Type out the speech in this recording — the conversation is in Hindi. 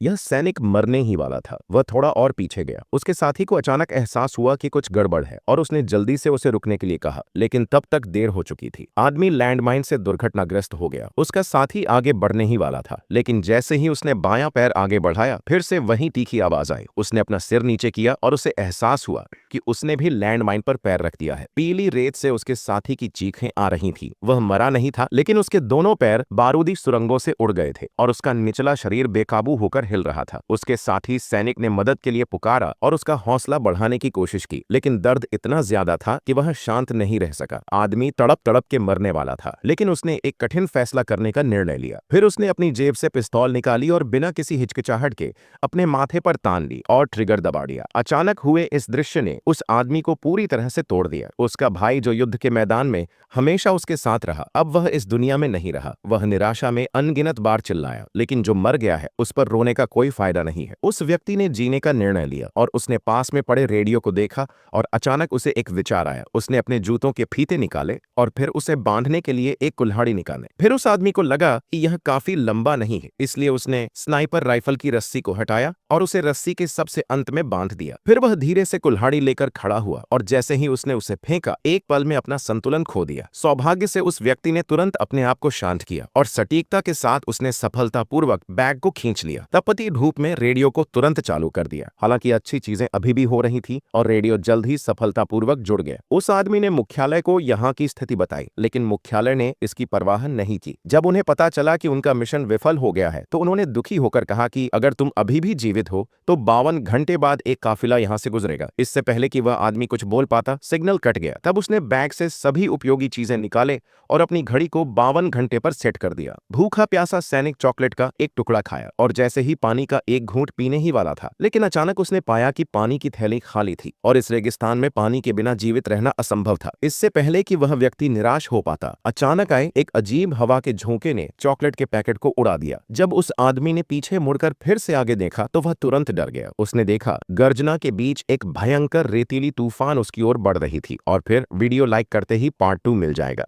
यह सैनिक मरने ही वाला था। वह थोड़ा और पीछे गया। उसके साथी को अचानक एहसास हुआ कि कुछ गड़बड़ है और उसने जल्दी से उसे रुकने के लिए कहा, लेकिन तब तक देर हो चुकी थी। आदमी लैंडमाइन से दुर्घटनाग्रस्त हो गया। उसका साथी आगे बढ़ने ही वाला था, लेकिन जैसे ही उसने बायां पैर आगे बढ़ाया, फिर से वही तीखी आवाज आई। उसने अपना सिर नीचे किया और उसे एहसास हुआ कि उसने भी लैंडमाइन पर पैर रख दिया है। पीली रेत से उसके साथी की चीखें आ रही थी। वह मरा नहीं था, लेकिन उसके दोनों पैर बारूदी सुरंगों से उड़ गए थे और उसका निचला शरीर बेकाबू होकर हिल रहा था। उसके साथी सैनिक ने मदद के लिए पुकारा और उसका हौसला बढ़ाने की कोशिश की, लेकिन दर्द इतना ज्यादा था कि वह शांत नहीं रह सका। आदमी तड़प तड़प के मरने वाला था, लेकिन उसने एक कठिन फैसला करने का निर्णय लिया। फिर उसने अपनी जेब से पिस्तौल निकाली और बिना किसी हिचकिचाहट के अपने माथे पर तान ली और ट्रिगर दबा दिया। अचानक हुए इस दृश्य ने उस आदमी को पूरी तरह से तोड़ दिया। उसका भाई जो युद्ध के मैदान में हमेशा उसके साथ रहा, अब वह इस दुनिया में नहीं रहा। वह निराशा में अनगिनत बार चिल्लाया, लेकिन जो मर गया है उस पर रोने का कोई फायदा नहीं है। उस व्यक्ति ने जीने का निर्णय लिया और उसने पास में पड़े रेडियो को देखा और अचानक उसे एक विचार आया। उसने अपने जूतों के फीते निकाले और फिर उसे बांधने के लिए एक कुल्हाड़ी निकाले। फिर उस आदमी को लगा कि यह काफी लंबा नहीं है, इसलिए उसने स्नाइपर राइफल की रस्सी को हटाया और उसे रस्सी के सबसे अंत में बांध दिया। फिर वह धीरे से कुल्हाड़ी लेकर खड़ा हुआ और जैसे ही उसने उसे फेंका, एक पल में अपना संतुलन खो दिया। सौभाग्य से उस व्यक्ति ने तुरंत अपने आप को शांत किया और सटीकता के साथ उसने सफलतापूर्वक बैग को खींच लिया। तपती धूप में रेडियो को तुरंत चालू कर दिया। हालांकि अच्छी चीजें अभी भी हो रही थी और रेडियो जल्द ही सफलतापूर्वक जुड़ गया। उस आदमी ने मुख्यालय को यहाँ की स्थिति बताई, लेकिन मुख्यालय ने इसकी परवाह नहीं की। जब उन्हें पता चला कि उनका मिशन विफल हो गया है, तो उन्होंने दुखी होकर कहा कि अगर तुम अभी भी जीवित हो तो 52 घंटे बाद एक काफिला यहाँ से गुजरेगा। इससे पहले कि वह आदमी कुछ बोल पाता, सिग्नल कट गया। तब उसने बैग से सभी उपयोगी चीजें निकाले और अपनी घड़ी को 52 घंटे पर सेट कर दिया। भूखा प्यासा सैनिक चॉकलेट का एक टुकड़ा खाया और जैसे ही पानी का एक घूंट पीने ही वाला था, लेकिन अचानक उसने पाया कि पानी की थैली खाली थी और इस रेगिस्तान में पानी के बिना जीवित रहना असंभव था। इससे पहले कि वह व्यक्ति निराश हो पाता, अचानक आए एक अजीब हवा के झोंके ने चॉकलेट के पैकेट को उड़ा दिया। जब उस आदमी ने पीछे मुड़कर फिर से आगे देखा तो वह तुरंत डर गया। उसने देखा गर्जना के बीच एक भयंकर रेतीली तूफान उसकी ओर बढ़ रही थी। और फिर वीडियो लाइक करते ही पार्ट 2 मिल जाएगा।